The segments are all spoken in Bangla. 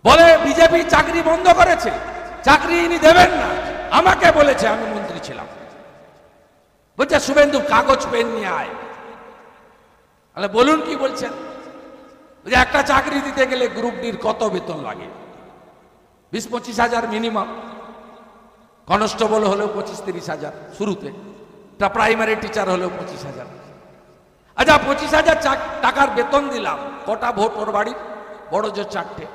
বলে বিজেপি চাকরি বন্ধ করেছে, চাকরি ইনি দেবেন না। আমাকে বলেছে, আমি মন্ত্রী ছিলাম, বলছে শুভেন্দু কাগজ পেন নিয়ে আয়। তাহলে বলুন কি বলছেন? যে একটা চাকরি দিতে গেলে গ্রুপ ডির কত বেতন লাগে? 20-25 হাজার মিনিমাম, কনস্টেবল হলেও 25-30 হাজার শুরুতে, তা প্রাইমারি টিচার হলেও 25 হাজার। আচ্ছা 25 হাজার টাকার বেতন দিলাম, কটা ভোট ওর বাড়ির? বড় জোর 4টে।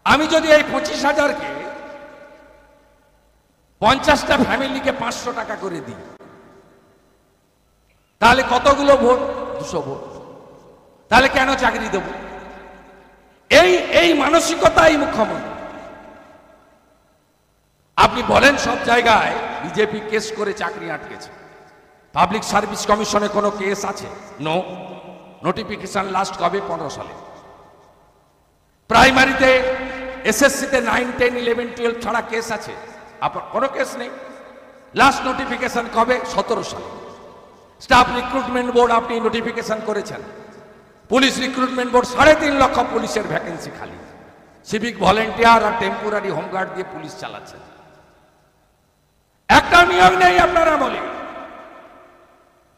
আমি যদি এই 25 হাজারকে 50টা ফ্যামিলিকে 500 টাকা করে দিই, তাহলে কতগুলো ভোট? 200 ভোট। তাহলে কেন চাকরি দেব? এই মানসিকতাই মুখ্যমন্ত্রী। আপনি বলেন সব জায়গায় বিজেপি কেস করে চাকরি আটকেছে, পাবলিক সার্ভিস কমিশনে কোনো কেস আছে? নো। নোটিফিকেশন লাস্ট কবে? 15 সালে। প্রাইমারিতে এসএসসিতে 9, 10, 11, 12 ছাড়া কেস আছে? আপনার কোনো কেস নেই। লাস্ট নোটিফিকেশন কবে? 17 সালে। স্টাফ রিক্রুটমেন্ট বোর্ড আপনি নোটিফিকেশন করেছেন। পুলিশ রিক্রুটমেন্ট বোর্ড 3.5 লক্ষ পুলিশের ভ্যাকেন্সি খালি। সিভিক ভলেন্টিয়ার আর টেম্পোরারি হোমগার্ড দিয়ে পুলিশ চালাচ্ছে। একটা নিয়োগ নেই আপনার আমলে।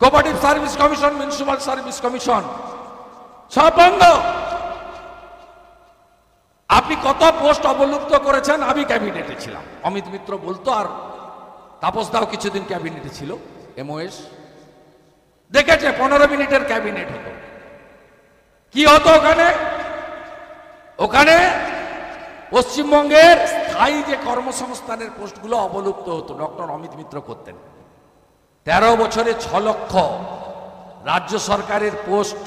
Cooperative service commission, municipal service commission সব বন্ধ। আপনি কত পোস্ট অবলুপ্ত করেছেন? আমি ক্যাবিনেটে ছিলাম, অমিত মিত্র বলতো, আর তাপস দাও কিছুদিন ক্যাবিনেটে ছিল, এমওএস দেখেছে। 15 মিনিটের ক্যাবিনেট হতো। কি হতো ওখানে? ওখানে পশ্চিমবঙ্গের স্থায়ী যে কর্মসংস্থানের পোস্টগুলো অবলুপ্ত হতো, ডক্টর অমিত মিত্র করতেন। 13 বছরে 6 লক্ষ রাজ্য সরকারের পোস্ট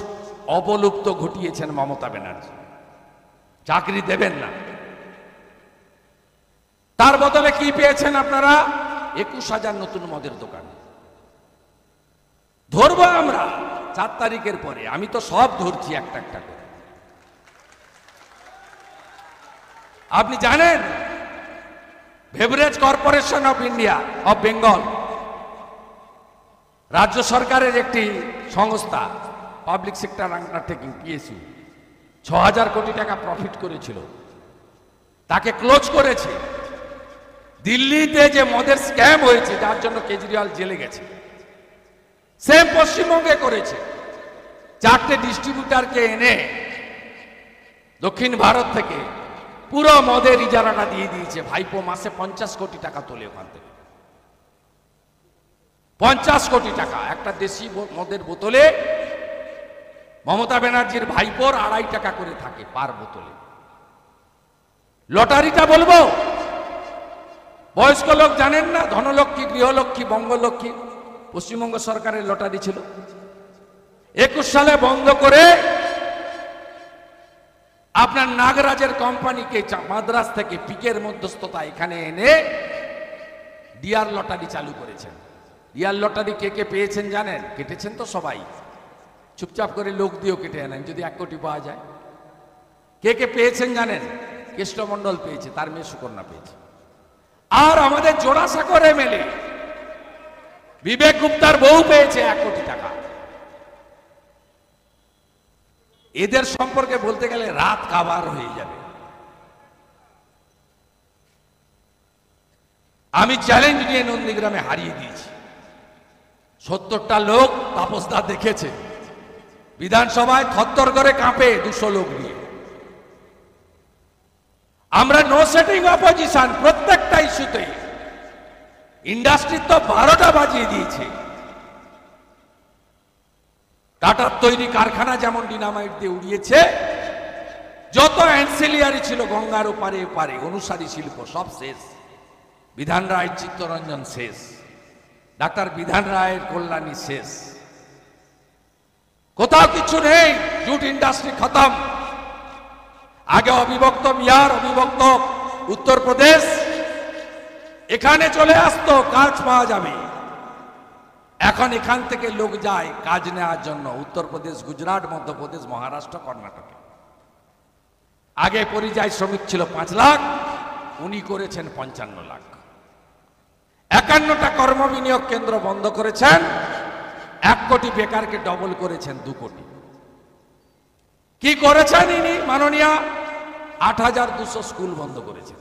অবলুপ্ত ঘটিয়েছেন মমতা ব্যানার্জি। চাকরি দেবেন না। তার বদলে কি পেয়েছেন আপনারা? 21,000 নতুন মদের দোকান ধরবো আমরা 4 তারিখের পরে। আমি তো সব ধরছি একটা একটা করে। আপনি জানেন beverage corporation of India, of Bengal, রাজ্য সরকারের একটি সংস্থা, পাবলিক সেক্টর আন্ডারটেকিং, পিএসইউ, 6,000 কোটি টাকা প্রফিট করেছিল, তাকে ক্লোজ করেছে। দিল্লিতে যে মদের স্ক্যাম হয়েছে, যার জন্য কেজরিওয়াল জেলে গেছে, সেম পশ্চিমবঙ্গে করেছে। 4টে ডিস্ট্রিবিউটারকে এনে দক্ষিণ ভারত থেকে পুরো মদের ইজারাটা দিয়ে দিয়েছে। ভাইপো মাসে 50 কোটি টাকা তোলে ওখান থেকে। 50 কোটি টাকা একটা দেশি মদের বোতলে মমতা ব্যানার্জির ভাইপোর 2.5 টাকা করে থাকে পার বোতলে। লটারিটা বলবো, বয়স্ক লোক জানেন না? ধনলক্ষ্মী, গৃহলক্ষ্মী, বঙ্গলক্ষ্মী পশ্চিমবঙ্গ সরকারের লটারি ছিল। 21 সালে বন্ধ করে আপনার নাগরাজের কোম্পানিকে মাদ্রাজ থেকে পিকের মধ্যস্থতা এখানে এনে ডিআর লটারি চালু করেছেন। ডিআর লটারি কে কে পেয়েছেন জানেন? কেটেছেন তো সবাই, চুপচাপ করে লোক দিয়েও কেটে আনেন যদি 1 কোটি পাওয়া যায়। কে কে পেয়েছেন জানেন? কৃষ্ণমন্ডল পেয়েছে, তার মেয়ে সুকন্যা পেয়েছে। আর আমাদের জোড়াসাঁকোর এমএলএ বিবেক গুপ্তার বউ পেয়েছে 1 কোটি টাকা। এদের সম্পর্কে বলতে গেলে রাত কাবার হয়ে যাবে। আমি চ্যালেঞ্জ নিয়ে নন্দীগ্রামে হারিয়ে দিয়েছি। 70টা লোক তাপসদা দেখেছে, বিধানসভায় থরথর করে কাঁপে 200 লোক নিয়ে। আমরা নো সেটিং অপোজিশন, প্রত্যেকটা ইস্যুতে। ইন্ডাস্ট্রি তো 12টা বাজিয়ে দিয়েছে। টাটার তৈরি কারখানা যেমন ডিনামাইট দিয়ে উড়িয়েছে, যত অ্যান্সিলিয়ারি ছিল গঙ্গার ওপারে ওপারে অনুসারী শিল্প সব শেষ। বিধান রায়, চিত্তরঞ্জন শেষ, ডাক্তার বিধান রায়ের কল্যাণী শেষ, কোথাও কিছু নেই। জুট ইন্ডাস্ট্রি খতম। আগে অবিভক্ত বিহার, অবিভক্ত উত্তরপ্রদেশ, এখানে চলে আসতো কাজ পাওয়া যাবে। এখন এখান থেকে লোক যায় কাজ নেওয়ার জন্য উত্তরপ্রদেশ, গুজরাট, মধ্যপ্রদেশ, মহারাষ্ট্র, কর্ণাটকে। আগে পরিযায়ী শ্রমিক ছিল 5 লাখ, উনি করেছেন 55 লাখ। 51টা কর্মবিনিয়োগ কেন্দ্র বন্ধ করেছেন, 1 কোটি বেকারকে ডবল করেছেন 2 কোটি। কি করেছেন ইনি মাননীয় 8,200 স্কুল বন্ধ করেছে,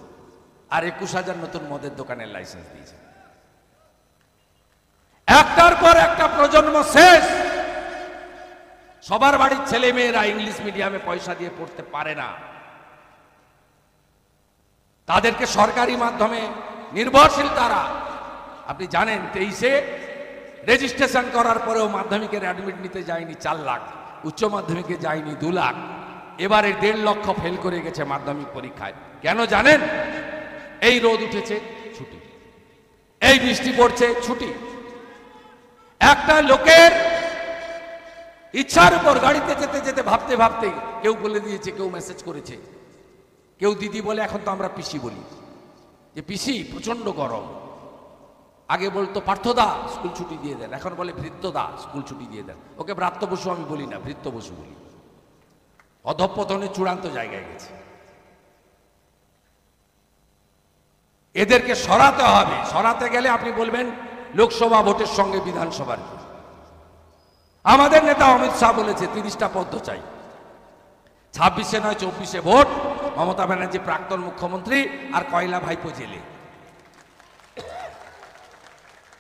আর 21,000 নতুন মদের দোকানের লাইসেন্স দিয়েছে। একটার পর একটা প্রজন্ম শেষ। সবার বাড়ির ছেলে মেয়েরা ইংলিশ মিডিয়ামে পয়সা দিয়ে পড়তে পারে না, তাদেরকে সরকারি মাধ্যমে নির্ভরশীল তারা। আপনি জানেন 23-এ রেজিস্ট্রেশন করার পরেও মাধ্যমিকের অ্যাডমিট নিতে যায়নি 4 লাখ, উচ্চ মাধ্যমিকে যায়নি 2 লাখ, এবারে 1.5 লক্ষ ফেল করে গেছে মাধ্যমিক পরীক্ষায়। কেন জানেন? এই রোদ উঠেছে ছুটি, এই বৃষ্টি পড়ছে ছুটি। একটা লোকের ইচ্ছার উপর গাড়িতে যেতে যেতে ভাবতে ভাবতে কেউ বলে দিয়েছে, কেউ মেসেজ করেছে, কেউ দিদি বলে, এখন তো আমরা পিসি বলি, যে পিসি প্রচন্ড গরম। আগে বলতো পার্থদা স্কুল ছুটি দিয়ে দেন, এখন বলে ভৃত্যদা স্কুল ছুটি দিয়ে দেন। ওকে ব্রাত্য বসু আমি বলি না, ভৃত্য বসু বলি। অধঃপতনের চূড়ান্ত জায়গায় গেছে। এদেরকে সরাতে হবে। সরাতে গেলে আপনি বলবেন লোকসভা ভোটের সঙ্গে বিধানসভার কি? আমাদের নেতা অমিত শাহ বলেছে 30টা পদ চাই, 26-এ নয় 24-এ ভোট, মমতা ব্যানার্জি প্রাক্তন মুখ্যমন্ত্রী আর কয়লা ভাইপো জেলে।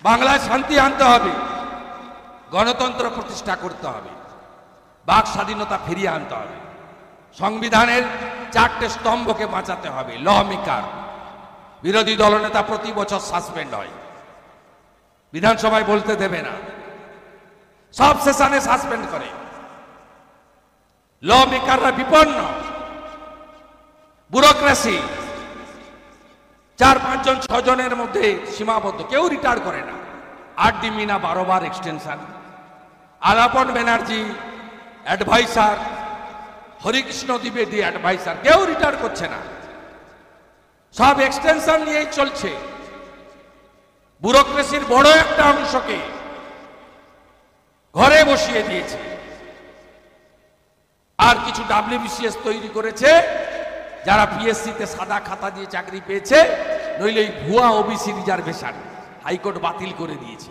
বাংলায় শান্তি আনতে হবে, গণতন্ত্র প্রতিষ্ঠা করতে হবে, বাক স্বাধীনতা ফিরিয়ে আনতে হবে, সংবিধানের 4টে স্তম্ভকে বাঁচাতে হবে। ল মেকার, বিরোধী দলনেতা প্রতি বছর সাসপেন্ড হয়, বিধানসভায় বলতে দেবে না, সব সেশনে সাসপেন্ড করে। ল মেকাররা বিপন্ন, ব্যুরোক্রেসি 4-5 জন 6 জনের মধ্যে সীমাবদ্ধ, কেউ রিটায়ার করে না। 8 মিনা 12 বার এক্সটেনশন, আলাপন ব্যানার্জি অ্যাডভাইসার, হরিকৃষ্ণ দ্বিবেদী অ্যাডভাইসার, কেউ রিটায়ার করছে না, সব এক্সটেনশন নিয়েই চলছে। ব্যুরোক্রেসির বড় একটা অংশকে ঘরে বসিয়ে দিয়েছে। আর কিছু WBCS তৈরি করেছে, যারা পিএসসিতে সাদা খাতা দিয়ে চাকরি পেয়েছে, নইলে ভুয়া ওবিসি রিজার্ভেশন হাইকোর্ট বাতিল করে দিয়েছে।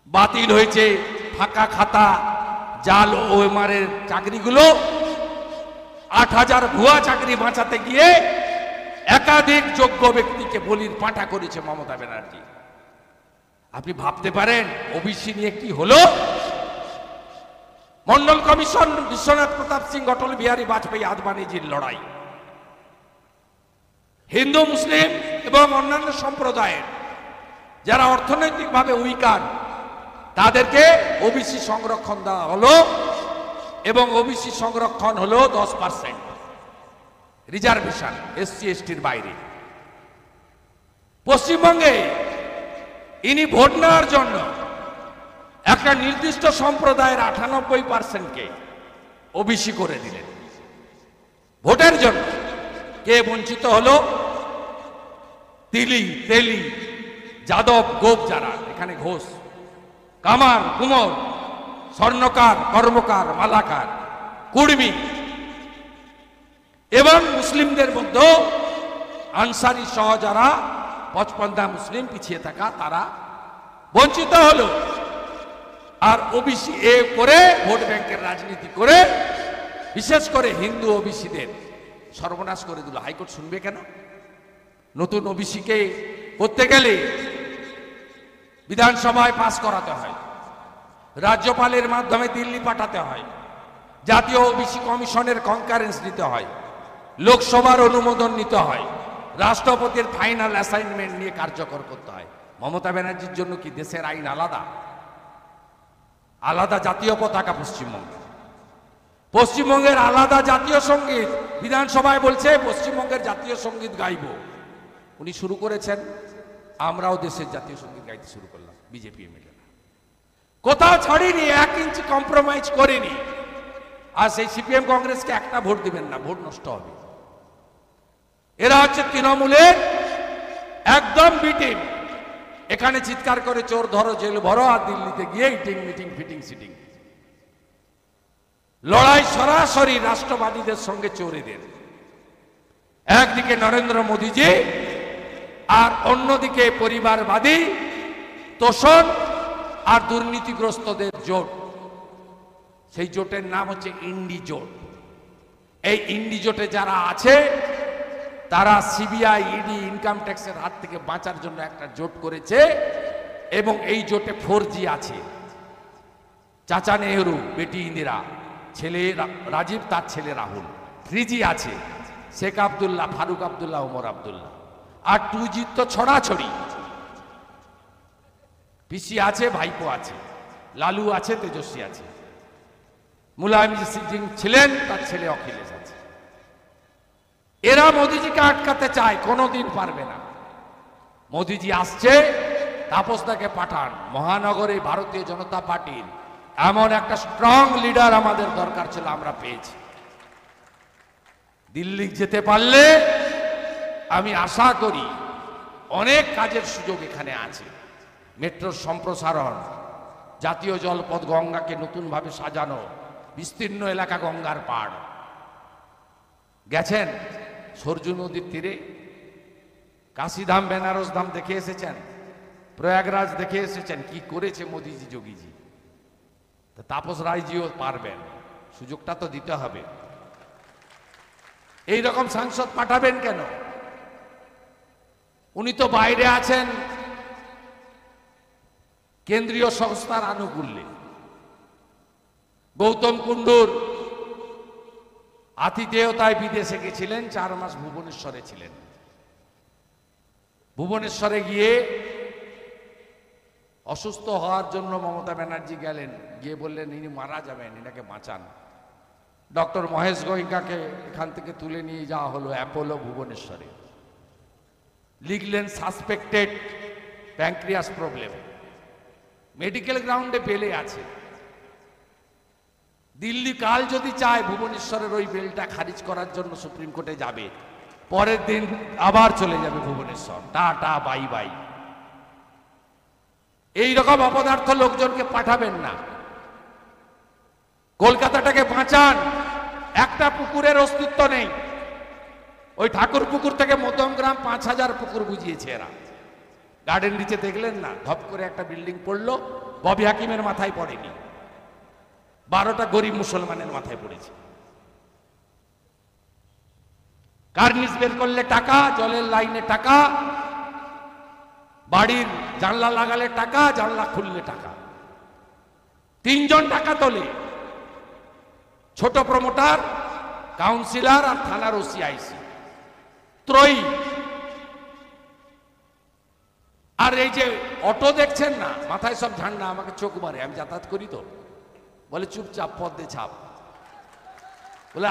বাতিল হয়েছে ফাঁকা খাতা, জাল ওএমআরের চাকরিগুলো। 8,000 ভুয়া চাকরি বাঁচাতে গিয়ে একাধিক যোগ্য ব্যক্তিকে বলির পাঁঠা করেছে মমতা ব্যানার্জি। আপনি ভাবতে পারেন ওবিসি নিয়ে কি হলো? মন্ডল কমিশন, বিশ্বনাথ প্রতাপ সিং, অটল বিহারী বাজপেয়ী, আদবানিজির লড়াই, হিন্দু মুসলিম এবং অন্যান্য সম্প্রদায়ের যারা অর্থনৈতিকভাবে উইকার তাদেরকে ওবিসি সংরক্ষণ দেওয়া হলো, এবং ওবিসি সংরক্ষণ হলো 10% রিজার্ভেশন এসসি এসটির বাইরে। পশ্চিমবঙ্গে ইনি ভোট নেওয়ার জন্য একটা নির্দিষ্ট সম্প্রদায়ের 98%কে ওবিসি করে দিলেন ভোটের জন্য। কে বঞ্চিত হলো? তিলি, তেলি, যাদব, গোপ, যারা এখানে ঘোষ, কামার, কুমোর, স্বর্ণকার, কর্মকার, মালাকার, কুর্মী, এবং মুসলিমদের মধ্যে আনসারি সহ যারা 55 মুসলিম পিছিয়ে থাকা, তারা বঞ্চিত হলো। আর ওবিসি এ করে ভোট ব্যাংকের রাজনীতি করে বিশেষ করে হিন্দু ওবিসিদের সর্বনাশ করে দিল। হাইকোর্ট শুনবে কেন? নতুন ওবিসিকে করতে গেলে বিধানসভায় পাস করাতে হয়, রাজ্যপালের মাধ্যমে দিল্লি পাঠাতে হয়, জাতীয় ওবিসি কমিশনের কনকারেন্স নিতে হয়, লোকসভার অনুমোদন নিতে হয়, রাষ্ট্রপতির ফাইনাল অ্যাসাইনমেন্ট নিয়ে কার্যকর করতে হয়। মমতা ব্যানার্জির জন্য কি দেশের আইন আলাদা? আলাদা জাতীয় পতাকা পশ্চিমবঙ্গে, পশ্চিমবঙ্গের আলাদা জাতীয় সঙ্গীত। বিধানসভায় বলছে পশ্চিমবঙ্গের জাতীয় সঙ্গীত গাইব। উনি শুরু করেছেন, আমরাও দেশের জাতীয় সঙ্গীত গাইতে শুরু করলাম। বিজেপি এমএলএ কোথাও ছাড়িনি, 1 ইঞ্চি কম্প্রোমাইজ করেনি। আর সেই সিপিএম কংগ্রেসকে একটা ভোট দিবেন না, ভোট নষ্ট হবে। এরা হচ্ছে তৃণমূলের একদম বিটিম। এখানে চিৎকার করে চোর ধরো, জেল ভরো, আর দিল্লিতে গিয়ে ইটিং মিটিং ফিটিং সিটিং। লড়াই সরাসরি রাষ্ট্রবাদীদের সঙ্গে চোরেদের। একদিকে নরেন্দ্র মোদীজি আর অন্যদিকে পরিবারবাদী তোষণ আর দুর্নীতিগ্রস্তদের জোট। সেই জোটের নাম হচ্ছে ইন্ডি জোট। এই ইন্ডি জোটে যারা আছে তারা সিবিআই, ইডি, ইনকাম ট্যাক্সের হাত থেকে বাঁচার জন্য একটা জোট করেছে এবং এই জোটে 4G আছে। চাচা নেহরু, বেটি ইন্দিরা, ছেলে রাজীব, তার ছেলে রাহুল। 3G আছে, শেখ আবদুল্লাহ, ফারুক আবদুল্লাহ, ওমর আবদুল্লাহ। আর 2G তো ছড়াছড়ি। পিসি আছে, ভাইপো আছে, লালু আছে, তেজস্বী আছে, মুলায়ম সিং ছিলেন, তার ছেলে অখিলেশ আছে। এরা মোদিজিকে আটকাতে চায়, কোনোদিন পারবে না। মোদিজি আসছে, তাপসদাকে পাঠান। মহানগরে ভারতীয় জনতা পার্টির এমন একটা স্ট্রং লিডার আমাদের দরকার ছিল, আমরা পেয়েছি। দিল্লি যেতে পারলে আমি আশা করি অনেক কাজের সুযোগ এখানে আছে। মেট্রোর সম্প্রসারণ, জাতীয় জলপথ, গঙ্গাকে নতুনভাবে সাজানো, বিস্তীর্ণ এলাকা গঙ্গার পাড়। গেছেন সরজু নদীর তীরে? কাশীধাম, বেনারস ধাম দেখে এসেছেন? প্রয়াগরাজ দেখে এসেছেন? কি করেছে মোদিজি, যোগীজি। তাপস রায়জিও পারবেন, সুযোগটা তো দিতে হবে। এই রকম সাংসদ পাঠাবেন কেন? উনি তো বাইরে আছেন কেন্দ্রীয় সংস্থার আনুকূল্যে। গৌতম কুণ্ডুর আতিথেয়তায় বিদেশে গেছিলেন, 4 মাস ভুবনেশ্বরে ছিলেন। ভুবনেশ্বরে গিয়ে অসুস্থ হওয়ার জন্য মমতা ব্যানার্জি গেলেন, গিয়ে বললেন ইনি মারা যাবেন, এনাকে বাঁচান। ডক্টর মহেশ গোয়েঙ্কাকে এখান থেকে তুলে নিয়ে যাওয়া হলো অ্যাপোলো ভুবনেশ্বরে। লিখলেন সাসপেক্টেড প্যাঙ্ক্রিয়াস প্রবলেম, মেডিকেল গ্রাউন্ডে বেলে আছে। দিল্লি কাল যদি চায় ভুবনেশ্বরের ওই বেলটা খারিজ করার জন্য সুপ্রিম কোর্টে যাবে, পরের দিন আবার চলে যাবে ভুবনেশ্বর, টাটা বাই বাই। এইরকম অপদার্থ লোকজনকে পাঠাবেন না। কলকাতাটাকে বাঁচান। একটা পুকুরের অস্তিত্ব নেই। ওই ঠাকুর পুকুর থেকে মধ্যমগ্রাম 5000 পুকুর বুঝিয়েছে এরা। গার্ডেন নিচে দেখলেন না, ধপ করে একটা বিল্ডিং পড়লো, ববি হাকিমের মাথায় পড়েনি, 12টা গরিব মুসলমানের মাথায় পড়েছে। কার্নিস বের করলে টাকা, জলের লাইনে টাকা, বাড়ির জানলা লাগালে টাকা, জানলা খুললে টাকা। 3 জন টাকা তোলে, ছোট প্রমোটার, কাউন্সিলর আর থানার ওসিআইসি ত্রয়ী। আর এই যে অটো দেখছেন না, মাথায় সব ঝান্ডা, আমাকে চোখ মারে, আমি যাতায়াত করি তো, বলে চুপচাপ পদ্মে ছাপ। বলে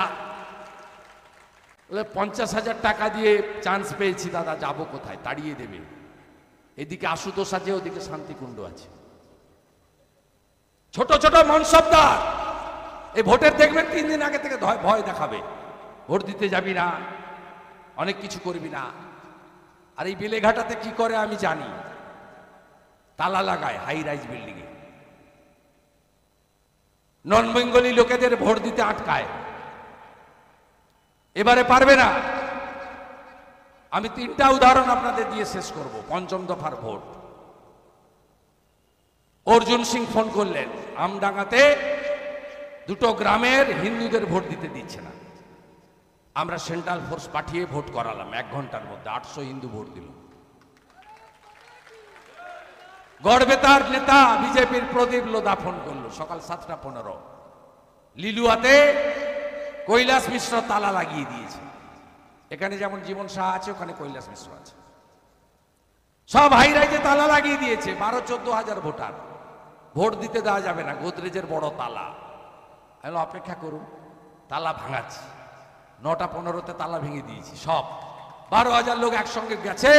50,000 টাকা দিয়ে চান্স পেয়েছি দাদা, যাবো কোথায়, তাড়িয়ে দেবে। এদিকে আশুতোষ আছে, ওদিকে শান্তিকুণ্ড আছে। ছোট ছোট মনসবদার, এই ভোটের দেখবেন 3 দিন আগে থেকে ভয় দেখাবে, ভোট দিতে যাবি না, অনেক কিছু করবি না। আর এই বেলেঘাটাতে কি করে আমি জানি, তালা লাগায় হাই রাইজ বিল্ডিং এ, নন বেঙ্গলি লোকেদের ভোট দিতে আটকায়। এবারে পারবে না। আমি 3টা উদাহরণ আপনাদের দিয়ে শেষ করব। 5ম দফার ভোট, অর্জুন সিং ফোন করলেন, আমডাঙ্গাতে 2টো গ্রামের হিন্দুদের ভোট দিতে দিচ্ছে না। আমরা সেন্ট্রাল ফোর্স পাঠিয়ে ভোট করালাম, 1 ঘন্টার মধ্যে 800 হিন্দু ভোট দিল। গড়বেতার নেতা বিজেপির প্রদীপ লোধা ফোন করলো সকাল 7টা 15। লিলুয়াতে কৈলাস মিশ্র তালা লাগিয়ে দিয়েছে। এখানে যেমন জীবন শাহ আছে, ওখানে কৈলাস মিশ্র আছে। সব হাইরাইজে তালা লাগিয়ে দিয়েছে। 12-14 হাজার ভোটার, ভোট দিতে দেওয়া যাবে না, গোদরেজের বড় তালা। আমি অপেক্ষা করুন, তালা ভাঙাচ্ছি। 9টা 15তে তালা ভেঙে দিয়েছি সব। 12,000 লোক একসঙ্গে গেছে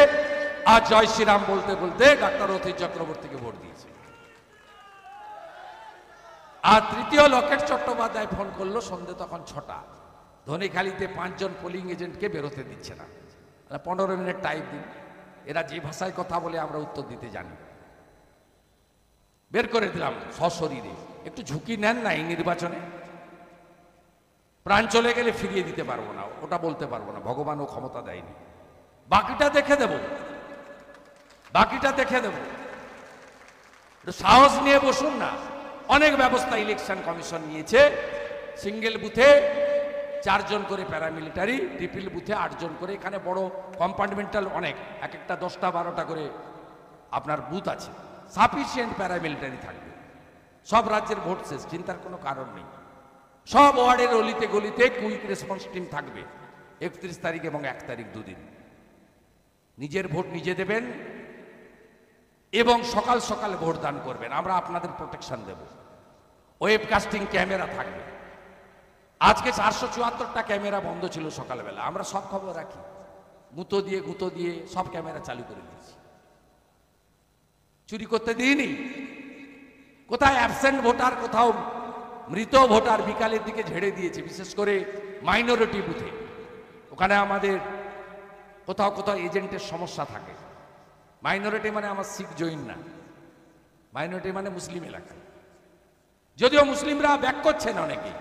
আর জয় শ্রীরাম বলতে বলতে ডাক্তার অতীশ চক্রবর্তীকে ভোট দিয়েছে। আর তৃতীয় লকেট চট্টোপাধ্যায় ফোন করলো সন্ধ্যে তখন 6টা, ধনেখালিতে 5 জন পোলিং এজেন্টকে বেরোতে দিচ্ছে না। 15 মিনিট টাইম দিন, এরা যে ভাষায় কথা বলে আমরা উত্তর দিতে জানি। বের করে দিলাম সশরীরে। একটু ঝুঁকি নেন না এই নির্বাচনে। প্রাণ চলে গেলে ফিরিয়ে দিতে পারবো না, ওটা বলতে পারবো না, ভগবানও ক্ষমতা দেয়নি। বাকিটা দেখে দেব, বাকিটা দেখে দেব। সাহস নিয়ে বসুন না। অনেক ব্যবস্থা ইলেকশন কমিশন নিয়েছে। সিঙ্গেল বুথে 4 জন করে প্যারামিলিটারি, ট্রিপল বুথে 8 জন করে। এখানে বড় কম্পার্টমেন্টাল অনেক, এক একটা 10টা 12টা করে আপনার বুথ আছে। সাফিসিয়েন্ট প্যারামিলিটারি থাকবে। সব রাজ্যের ভোট শেষ, চিন্তার কোনো কারণ নেই। সব ওয়ার্ডের অলিতে গলিতে কুইক রেসপন্স টিম থাকবে 31 তারিখ এবং 1 তারিখ, দুদিন। নিজের ভোট নিজে দেবেন এবং সকাল সকাল ভোট দান করবেন। আমরা আপনাদের প্রোটেকশন দেব। ওয়েবকাস্টিং ক্যামেরা থাকবে। আজকে 474টা ক্যামেরা বন্ধ ছিল সকালবেলা, আমরা সব খবর রাখি। গুঁতো দিয়ে সব ক্যামেরা চালু করে দিয়েছি, চুরি করতে দিইনি। কোথায় অ্যাবসেন্ট ভোটার, কোথাও মৃত ভোটার বিকালের দিকে ঝেড়ে দিয়েছে, বিশেষ করে মাইনরিটি বুথে। ওখানে আমাদের কোথাও কোথাও এজেন্টের সমস্যা থাকে। মাইনরিটি মানে আমার শিখ জৈন না, মাইনরিটি মানে মুসলিম এলাকা। যদিও মুসলিমরা ব্যাক করছেন অনেকেই,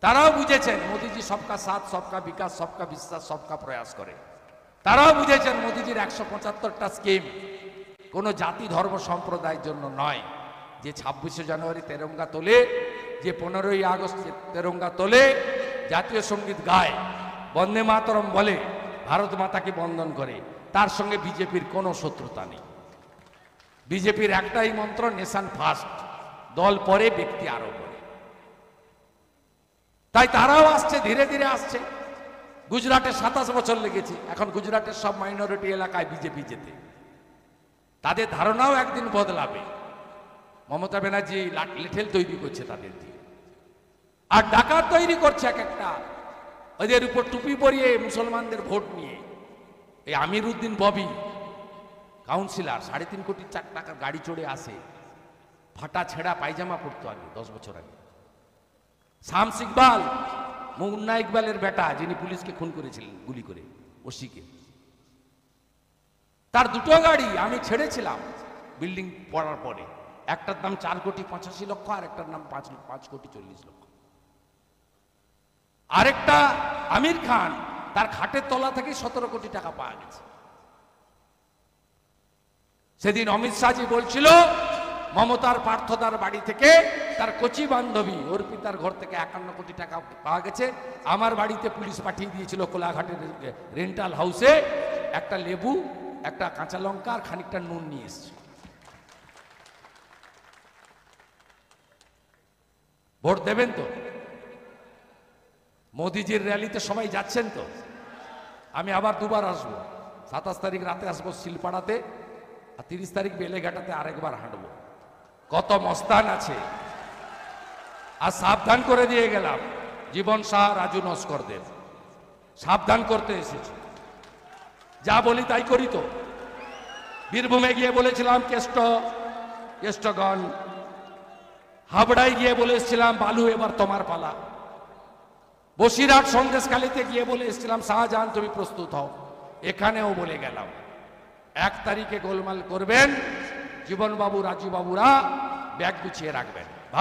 তারাও বুঝেছেন মোদিজি সবকা সাথ, সবকা বিকাশ, সবকা বিশ্বাস, সবকা প্রয়াস করে। তারাও বুঝেছেন মোদিজির 175টা স্কিম কোনো জাতি ধর্ম সম্প্রদায়ের জন্য নয়। যে 26শে জানুয়ারি তেরঙ্গা তোলে, যে 15ই আগস্ট তেরঙ্গা তোলে, জাতীয় সঙ্গীত গায়, বন্দে মাতরম বলে, ভারত মাতাকে বন্দন করে, তার সঙ্গে বিজেপির কোনো শত্রুতা নেই। বিজেপির একটাই মন্ত্র, নেশন ফার্স্ট, দল পরে ব্যক্তি আরো পরে। তাই তারাও আসছে, ধীরে ধীরে আসছে। গুজরাটে 27 বছর লেগেছে, এখন গুজরাটের সব মাইনরিটি এলাকায় বিজেপি যেতে। তাদের ধারণাও একদিন বদলাবে। মমতা ব্যানার্জি লেঠেল তৈরি করছে তাদের দিয়ে, আর ডাকাত তৈরি করছে এক একটা। ওদের উপর টুপি পরিয়ে মুসলমানদের ভোট নিয়ে। এই আমির উদ্দিন ববি কাউন্সিলর 3.5 কোটি টাকার গাড়ি চড়ে আসে, ফাটা ছেঁড়া পায়জামা পরতো আগে 10 বছর আগে। শামস ইকবাল, মুন্না ইকবালের বেটা, যিনি পুলিশকে খুন করেছিলেন গুলি করে, ওসিকে, তার 2টো গাড়ি আমি ছেড়েছিলাম বিল্ডিং পড়ার পরে। একটার দাম 4,85,00,000 আর একটার নাম 5,40,00,000। আরেকটা আমির খান, তার খাটের তলা থেকে 17 কোটি টাকা পাওয়া গেছে। সেদিন অমিত শাহজি বলছিল মমতার পার্থদার বাড়ি থেকে তার কচি বান্ধবী অর্পিতার ঘর থেকে 51 কোটি টাকা পাওয়া গেছে। আমার বাড়িতে পুলিশ পাঠিয়ে দিয়েছিল কোলাঘাটের রেন্টাল হাউসে, একটা লেবু, একটা কাঁচা লঙ্কা আর খানিকটা নুন নিয়ে এসছে। ভোট দেবেন তো? মোদিজির র্যালিতে সবাই যাচ্ছেন তো? আমি আবার 2বার আসবো। 27 তারিখ রাতে আসবো শিলপাড়াতে, আর 30 তারিখ বেলেঘাটাতে আরেকবার হাঁটবো। কত মস্তান আছে। আর সাবধান করে দিয়ে গেলাম জীবন শাহ, রাজু নস্করদের সাবধান করতে এসেছি। যা বলি তাই করি তো। বীরভূমে গিয়ে বলেছিলাম কেষ্টগণ, হাবড়ায় গিয়ে বলে এসেছিলাম বালু এবার তোমার পালা, বসিরহাট সন্দেশখালীতে গিয়ে বলে এসেছিলাম শাহজাহান তুমি প্রস্তুত হও। এখানেও বলে গেলাম 1 তারিখে গোলমাল করবেন, জীবনবাবু রাজু বাবুরা ব্যাগ গুছিয়ে রাখবেন।